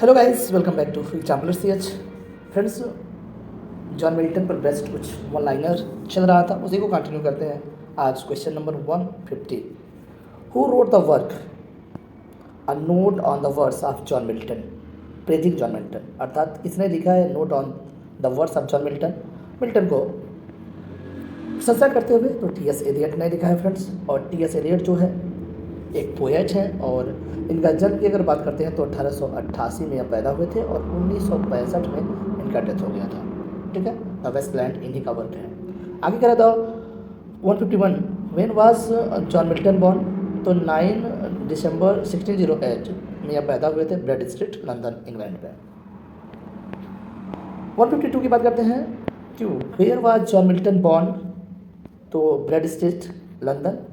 Hello guys, welcome back to Exampler C H. Friends, John Milton पर best कुछ one liner चल रहा था, उसी को कंटिन्यू करते हैं। आज question number 150। Who wrote the work a note on the words of John Milton, praising John Milton, अर्थात इसने लिखा है note on the words of John Milton, Milton को संस्कार करते हुए। तो टी एस एलियट ने लिखा है फ्रेंड्स। और टी एस एलियट जो है एक पोएट हैं और इनका जन्म की अगर बात करते हैं तो 1888 में यह पैदा हुए थे और 1965 में इनका डेथ हो गया था। ठीक है, द वेस्टलैंड इन्हीं का वर्क है। आगे कह रहा था 151 when was John Milton born, तो 9 दिसंबर 1608 में यह पैदा हुए थे, ब्रेड स्ट्रीट, लंदन, इंग्लैंड में। 152 की बात करते हैं। क्यों, where was John Milton born, तो Bread Street, London.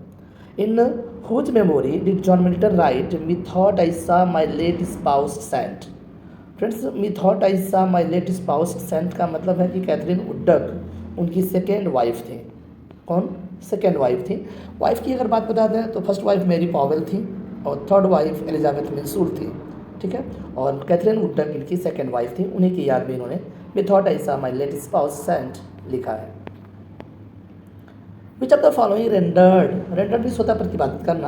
In whose memory did John Milton write, "Methought I saw my late spouse sent"? Friends, "Methought I saw my late spouse sent" का मतलब है कि कैथरीन वुडक उनकी second wife थी। कौन? Second wife थी। Wife की अगर बात बता दें तो फर्स्ट वाइफ मेरी पॉवेल थी और थर्ड वाइफ एलिजाबेथ मिंसूर थी। ठीक है, और कैथरीन वुडक इनकी सेकेंड वाइफ थी, उन्हीं की याद में इन्होंने "Methought I saw my late spouse sent" लिखा है। Which of the following rendered भी स्वतः पर की बात करना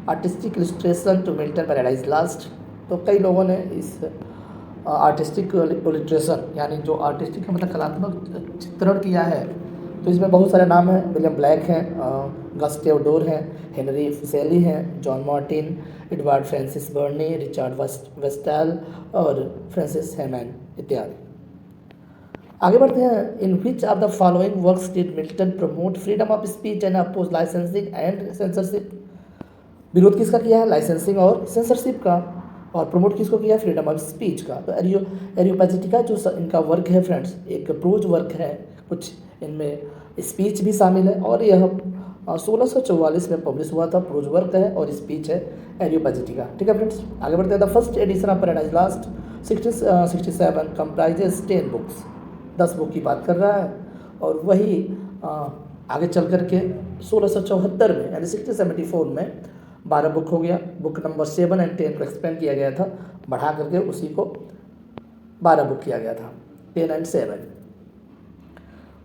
artistic illustration to Milton Paradise Lost. तो कई लोगों ने इस आर्टिस्टिक इलस्ट्रेशन यानी जो आर्टिस्टिक मतलब कलात्मक चित्रण किया है, तो इसमें बहुत सारे नाम हैं। विलियम ब्लैक हैं, गस्टेव डोर हैं, हेनरी फुसेली हैं, John Martin, Edward Francis Burney, Richard Westall और फ्रांसिस हेमैन इत्यादि। आगे बढ़ते हैं। In which of the following works did Milton promote freedom of speech and oppose licensing and censorship? विरोध किसका किया है? लाइसेंसिंग और सेंसरशिप का। और प्रमोट किसको किया? फ्रीडम ऑफ स्पीच का। तो एरियोपैजिटिका जो इनका वर्क है फ्रेंड्स, एक प्रोज वर्क है, कुछ इनमें स्पीच भी शामिल है और यह 1644 में पब्लिश हुआ था। प्रोज वर्क है और स्पीच है एरियोपैजिटिका। ठीक है फ्रेंड्स, आगे बढ़ते हैं। The first edition of paradise last 1667 comprises 10 books, 10 book की बात कर रहा है। और वही आगे चल कर के 1674 में यानी 1674 में 12 बुक हो गया। बुक नंबर 7 और 10 को एक्सपेंड किया गया था, बढ़ा करके उसी को 12 बुक किया गया था, 10 और 7।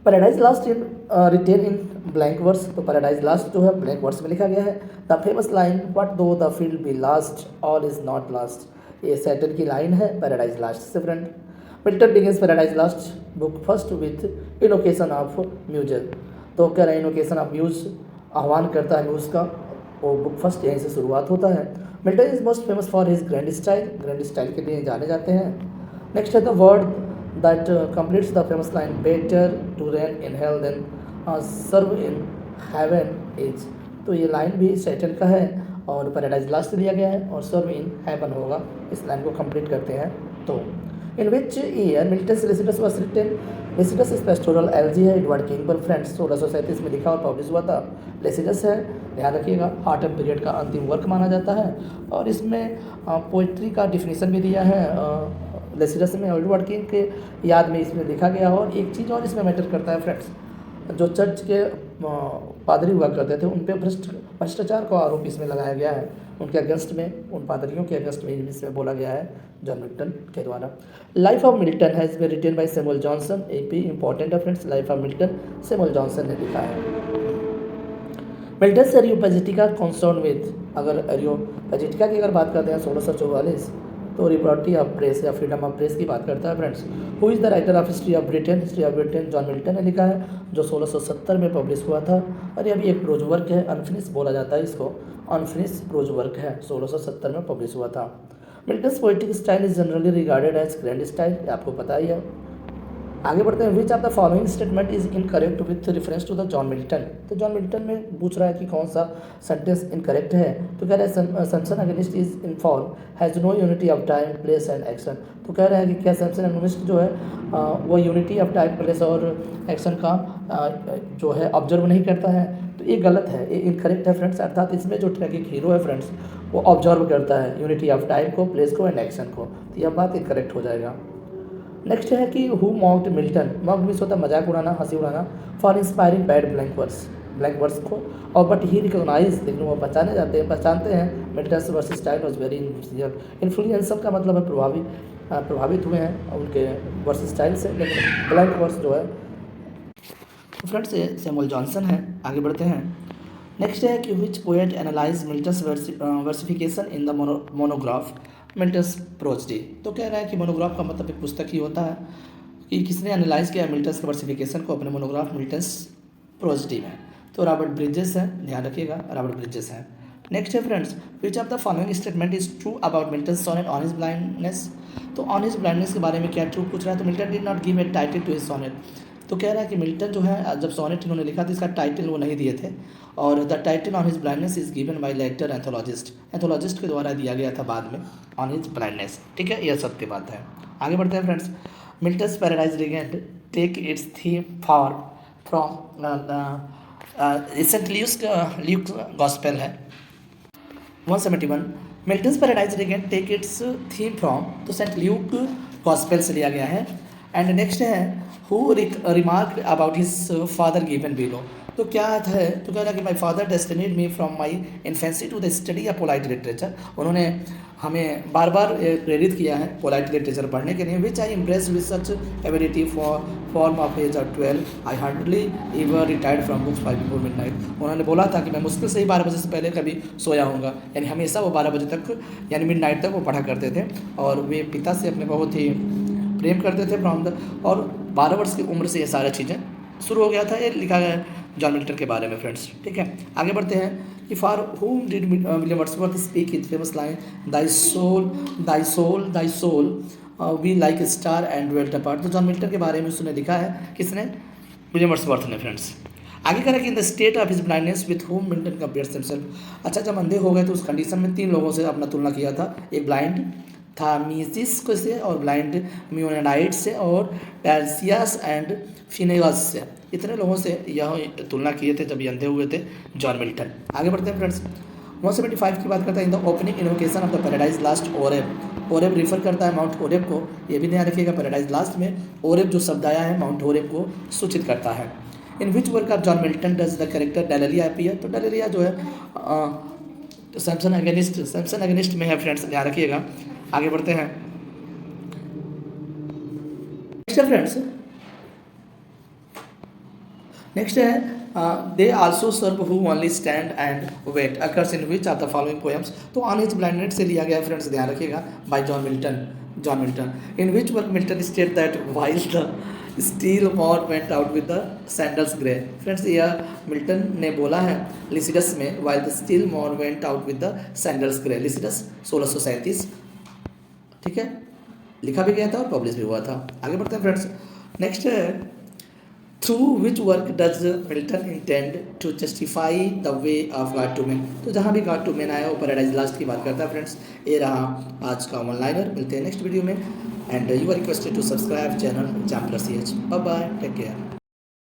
Paradise Lost in written in blank verse, तो पैराडाइज लास्ट जो है ब्लैंक वर्स में लिखा गया है। The famous line what though the field be lost all is not lost, ये सैटन की लाइन है पैराडाइज लास्ट से friend. Milton begins Paradise Lost book first with invocation of muse, तो कह रहे हैं इनोकेशन ऑफ म्यूज, आह्वान करता है म्यूज का, वो बुक फर्स्ट यहीं से शुरुआत होता है। Milton is most famous for his grand style के लिए जाने जाते हैं। नेक्स्ट है the word that completes the famous line better to reign in hell than serve in heaven is, तो ये लाइन भी सैटन का है और पैराडाइज लास्ट दिया गया है और सर्व इन हेवन होगा। इस लाइन को कंप्लीट करते हैं। तो in which year Milton Lycidas was written? Lycidas is pastoral elegy है, एडवर्ड किंग पर फ्रेंड्स 1637 में लिखा और पब्लिश हुआ था। लेसिटस है, ध्यान रखिएगा, ऑटम पीरियड का अंतिम वर्क माना जाता है और इसमें पोइट्री का डिफिनीसन भी दिया है लेसिटस में। एडवर्ड किंग के याद में इसमें लिखा गया। और एक चीज़ और इसमें मैटर करता है फ्रेंड्स, जो चर्च के पादरी हुआ करते थे उन पर भ्रष्टाचार का आरोप इसमें लगाया गया है, उनके अगेंस्ट में, उन पादरियों के अगेंस्ट में इसमें बोला गया है जॉन मिल्टन के द्वारा। Life of Milton has been written by Samuel Johnson, एपी इंपॉर्टेंट है friends. Life of Milton Samuel Johnson ने लिखा है। मिल्टन से एरियोपैजिटिका कंसर्न विद, अगर एरियोपैजिटिका की अगर बात करते हैं 1644, तो लिबर्टी ऑफ प्रेस या फ्रीडम ऑफ प्रेस की बात करता है friends. Who is the writer of history of Britain? History of Britain John Milton ने लिखा है, जो 1670 में पब्लिश हुआ था। और ये अभी एक प्रोज वर्क है, अनफिनिश बोला जाता है इसको, अनफिनिश प्रोज वर्क है, 1670 में पब्लिश हुआ था। Milton's poetic style is generally regarded as grand style, आपको पता ही है। आगे बढ़ते हैं। Which of the following statement is incorrect with reference to the John Milton? तो जॉन मिल्टन में पूछ रहा है कि कौन सा सेंटेंस इनकरेक्ट है। तो कह रहे हैं Samson Agonistes is in fall has no unity of time place and action. तो कह रहे हैं कि क्या सैमसन अगेनिस्ट जो है वो यूनिटी ऑफ टाइम प्लेस और एक्शन का जो है ऑब्जर्व नहीं करता है, तो ये गलत है, ये इनकरेक्ट है फ्रेंड्स। अर्थात इसमें जो ट्रैगिक हीरो है फ्रेंड्स वो ऑब्जर्व करता है यूनिटी ऑफ टाइम को, प्लेस को एंड एक्शन को, तो यह बात इनकरेक्ट हो जाएगा। नेक्स्ट है कि who mocked Milton? Mocked means होता है मजाक उड़ाना, हंसी उड़ाना, for inspiring bad blank verse. Blank words को, और बट ही रिकॉग्नाइज, लेकिन वो पहचानते हैं Milton's verse style was very influential का मतलब है प्रभावित हुए हैं उनके वर्स स्टाइल से, लेकिन ब्लैंक वर्ड्स जो है फ्रेंड्स ये सैमुअल जॉनसन है। आगे बढ़ते हैं। नेक्स्ट है कि which poet analyse Milton's versification in the monograph Milton's prosody. तो कह रहा है कि मोनोग्राफ का मतलब एक पुस्तक ही होता है कि किसने एनालाइज किया मिल्टन्स के वर्सिफिकेशन को अपने मोनोग्राफ मिल्टन्स प्रोजडी में। तो रॉबर्ट ब्रिजेस है, ध्यान रखिएगा रॉबर्ट ब्रिजेस है। नेक्स्ट है friends, which of the following statement is true about Milton's sonnet on his blindness. तो ऑन हिज ब्लाइंडनेस के बारे में क्या ट्रू पूछ रहा है। तो Milton did not give a title to his sonnet. तो कह रहा है कि मिल्टन जो है जब सोनेट इन्होंने लिखा था इसका टाइटल वो नहीं दिए थे, और the title on his blindness is given by later anthologist के द्वारा दिया गया था बाद में ऑन हिज ब्लाइंडनेस। ठीक है, यह सत्य बात है। आगे बढ़ते हैं friends. Milton's Paradise Regained take its theme from Saint Luke gospel है 171। Milton's Paradise Regained take its theme from, तो सेंट ल्यूक गॉस्पेल से लिया गया है। एंड नेक्स्ट है who remarked about his father given below. तो क्या है, तो कह रहा है कि my father destined me from my infancy to the study of polite literature. उन्होंने हमें बार बार प्रेरित किया है पोलाइट लिटरेचर पढ़ने के लिए। Which I impress with such ability form of age of 12 I hardly ever retired from books by before midnight. उन्होंने बोला था कि मैं मुश्किल से ही 12 बजे से पहले कभी सोया होऊंगा, यानी हमेशा वो 12 बजे तक यानी मिडनाइट तक वो पढ़ा करते थे, और वे पिता से अपने बहुत ही प्रेम करते थे फ्रॉम द, और 12 वर्ष की उम्र से ये सारी चीज़ें शुरू हो गया था। ये लिखा गया है जॉन मिल्टन के बारे में फ्रेंड्स। ठीक है, आगे बढ़ते हैं कि for whom did William Wordsworth speak his famous line thy soul we like a star and dwelt apart. तो जॉन मिल्टन के बारे में उसने लिखा है, किसने, विलियम वर्ड्सवर्थ ने फ्रेंड्स। आगे कह रहा है कि in the state of his blindness with whom Milton compares himself. अच्छा, जब अंधे हो गए तो उस कंडीशन में 3 लोगों से अपना तुलना किया था, एक ब्लाइंड था मीसिस से, और ब्लाइंड म्यूनाइट से, और पैरसियास एंड फिनेगस से। इतने लोगों से यह तुलना किए थे जब ये अंधे हुए थे जॉन मिल्टन। आगे बढ़ते हैं फ्रेंड्स। 175 की बात करता है in the opening invocation of the paradise last Oreb refer करता है माउंट होरेब को। ये भी ध्यान रखिएगा, पैराडाइज लास्ट में ओरेब जो शब्द आया है माउंट होरेब को सूचित करता है। In which work of John Milton does the character Delilah appear. तो डेलेरिया जो है सैमसन अगेनिस्ट में है फ्रेंड्स, ध्यान रखिएगा। आगे बढ़ते हैं। नेक्स्ट है they also serve who only stand and wait occurs in which of the following poems. तो ऑन हिज ब्लाइंडनेस से लिया गया फ्रेंड्स, ध्यान रखिएगा, by John Milton. In which work Milton state that while the still morn went out with the sandals grey. Friends यह Milton ने बोला है लिसिडस में, while the still morn went out with the sandals grey, Lycidas 1637। ठीक है, लिखा भी गया था और पब्लिश भी हुआ था। आगे बढ़ते हैं फ्रेंड्स। नेक्स्ट है through which work does Milton intend to justify the way of God to man. तो जहाँ भी गॉड टू मैन आया वो पैराडाइज लास्ट की बात करता है फ्रेंड्स। ये रहा आज का वन लाइनर। मिलते हैं नेक्स्ट वीडियो में, and you are requested to subscribe channel exam plus CH। Bye bye, take care.